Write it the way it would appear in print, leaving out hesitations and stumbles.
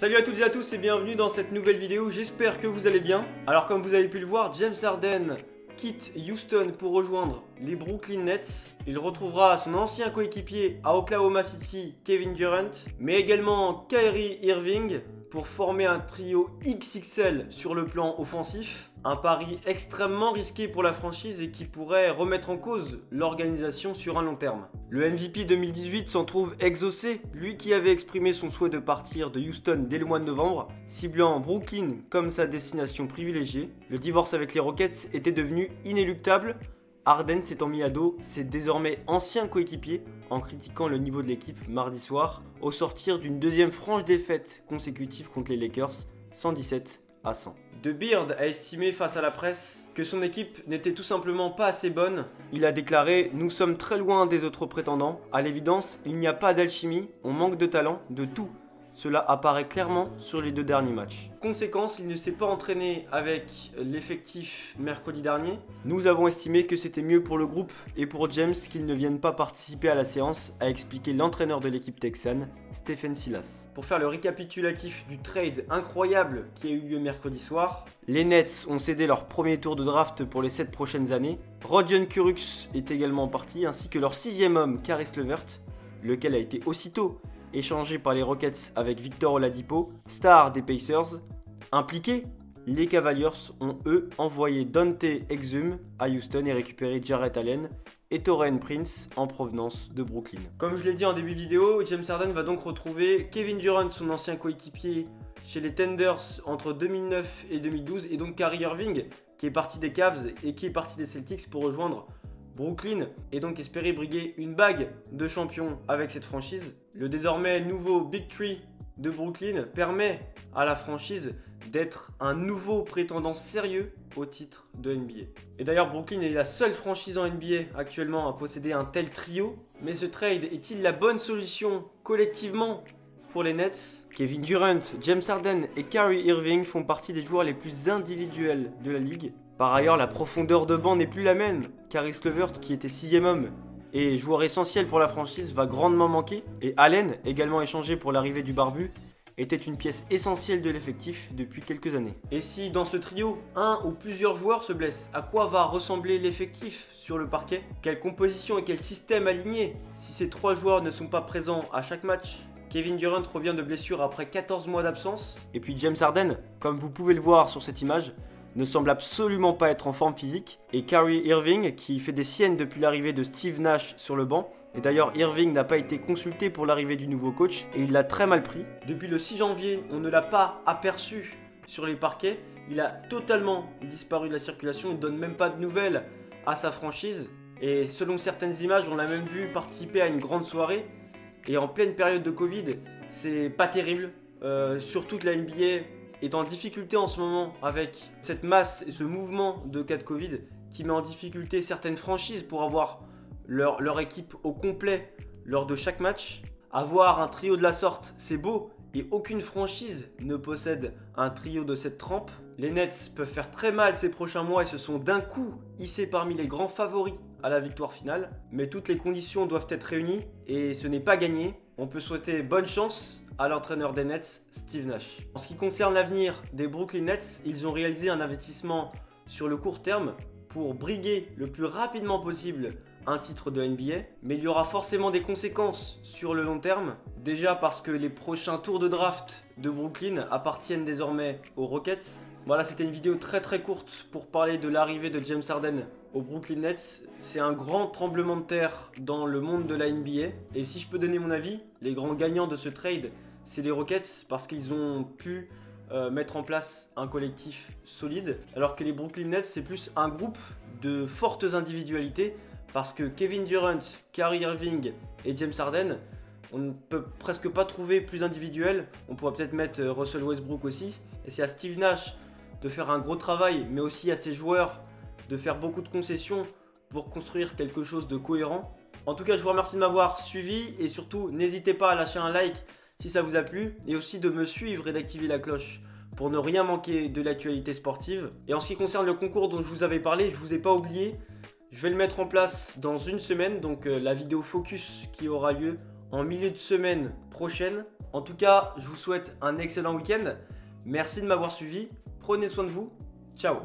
Salut à toutes et à tous et bienvenue dans cette nouvelle vidéo, j'espère que vous allez bien. Alors comme vous avez pu le voir, James Harden quitte Houston pour rejoindre les Brooklyn Nets. Il retrouvera son ancien coéquipier à Oklahoma City, Kevin Durant, mais également Kyrie Irving pour former un trio XXL sur le plan offensif. Un pari extrêmement risqué pour la franchise et qui pourrait remettre en cause l'organisation sur un long terme. Le MVP 2018 s'en trouve exaucé, lui qui avait exprimé son souhait de partir de Houston dès le mois de novembre, ciblant Brooklyn comme sa destination privilégiée. Le divorce avec les Rockets était devenu inéluctable. Harden s'étant mis à dos ses désormais anciens coéquipiers en critiquant le niveau de l'équipe mardi soir au sortir d'une deuxième franche défaite consécutive contre les Lakers, 117-100. De Beard a estimé face à la presse que son équipe n'était tout simplement pas assez bonne. Il a déclaré « Nous sommes très loin des autres prétendants. À l'évidence, il n'y a pas d'alchimie, on manque de talent, de tout. » Cela apparaît clairement sur les deux derniers matchs. Conséquence, il ne s'est pas entraîné avec l'effectif mercredi dernier. Nous avons estimé que c'était mieux pour le groupe et pour James qu'il ne vienne pas participer à la séance, a expliqué l'entraîneur de l'équipe texane, Stephen Silas. Pour faire le récapitulatif du trade incroyable qui a eu lieu mercredi soir, les Nets ont cédé leur premier tour de draft pour les 7 prochaines années. Rodion Kurucs est également parti, ainsi que leur 6e homme, Caris LeVert, lequel a été aussitôt échangé par les Rockets avec Victor Oladipo, star des Pacers. Impliqués, les Cavaliers ont eux envoyé Dante Exum à Houston et récupéré Jarrett Allen et Taurean Prince en provenance de Brooklyn. Comme je l'ai dit en début de vidéo, James Harden va donc retrouver Kevin Durant, son ancien coéquipier chez les Thunders entre 2009 et 2012, et donc Kyrie Irving qui est parti des Cavs et qui est parti des Celtics pour rejoindre Brooklyn et donc espérer briguer une bague de champion avec cette franchise. Le désormais nouveau Big Three de Brooklyn permet à la franchise d'être un nouveau prétendant sérieux au titre de NBA. Et d'ailleurs Brooklyn est la seule franchise en NBA actuellement à posséder un tel trio. Mais ce trade est-il la bonne solution collectivement pour les Nets? Kevin Durant, James Harden et Kyrie Irving font partie des joueurs les plus individuels de la ligue. Par ailleurs, la profondeur de banc n'est plus la même. Caris LeVert, qui était 6e homme et joueur essentiel pour la franchise, va grandement manquer. Et Allen, également échangé pour l'arrivée du barbu, était une pièce essentielle de l'effectif depuis quelques années. Et si dans ce trio, un ou plusieurs joueurs se blessent, à quoi va ressembler l'effectif sur le parquet? Quelle composition et quel système aligné si ces 3 joueurs ne sont pas présents à chaque match? Kevin Durant revient de blessure après 14 mois d'absence. Et puis James Harden, comme vous pouvez le voir sur cette image, ne semble absolument pas être en forme physique. Et Kyrie Irving, qui fait des siennes depuis l'arrivée de Steve Nash sur le banc. Et d'ailleurs, Irving n'a pas été consulté pour l'arrivée du nouveau coach et il l'a très mal pris. Depuis le 6 janvier, on ne l'a pas aperçu sur les parquets. Il a totalement disparu de la circulation, il ne donne même pas de nouvelles à sa franchise. Et selon certaines images, on l'a même vu participer à une grande soirée. Et en pleine période de Covid, c'est pas terrible. Surtout que la NBA est en difficulté en ce moment avec cette masse et ce mouvement de cas de Covid qui met en difficulté certaines franchises pour avoir leur équipe au complet lors de chaque match. Avoir un trio de la sorte, c'est beau et aucune franchise ne possède un trio de cette trempe. Les Nets peuvent faire très mal ces prochains mois et se sont d'un coup hissés parmi les grands favoris à la victoire finale. Mais toutes les conditions doivent être réunies et ce n'est pas gagné. On peut souhaiter bonne chance à l'entraîneur des Nets, Steve Nash. En ce qui concerne l'avenir des Brooklyn Nets, ils ont réalisé un investissement sur le court terme pour briguer le plus rapidement possible un titre de NBA. Mais il y aura forcément des conséquences sur le long terme. Déjà parce que les prochains tours de draft de Brooklyn appartiennent désormais aux Rockets. Voilà, c'était une vidéo très courte pour parler de l'arrivée de James Harden aux Brooklyn Nets. C'est un grand tremblement de terre dans le monde de la NBA. Et si je peux donner mon avis, les grands gagnants de ce trade, c'est les Rockets parce qu'ils ont pu mettre en place un collectif solide. Alors que les Brooklyn Nets, c'est plus un groupe de fortes individualités parce que Kevin Durant, Kyrie Irving et James Harden, on ne peut presque pas trouver plus individuel. On pourrait peut-être mettre Russell Westbrook aussi. Et c'est à Steve Nash de faire un gros travail, mais aussi à ses joueurs de faire beaucoup de concessions pour construire quelque chose de cohérent. En tout cas, je vous remercie de m'avoir suivi et surtout, n'hésitez pas à lâcher un like si ça vous a plu et aussi de me suivre et d'activer la cloche pour ne rien manquer de l'actualité sportive. Et en ce qui concerne le concours dont je vous avais parlé, je ne vous ai pas oublié. Je vais le mettre en place dans une semaine, donc la vidéo focus qui aura lieu en milieu de semaine prochaine. En tout cas, je vous souhaite un excellent week-end. Merci de m'avoir suivi. Prenez soin de vous. Ciao.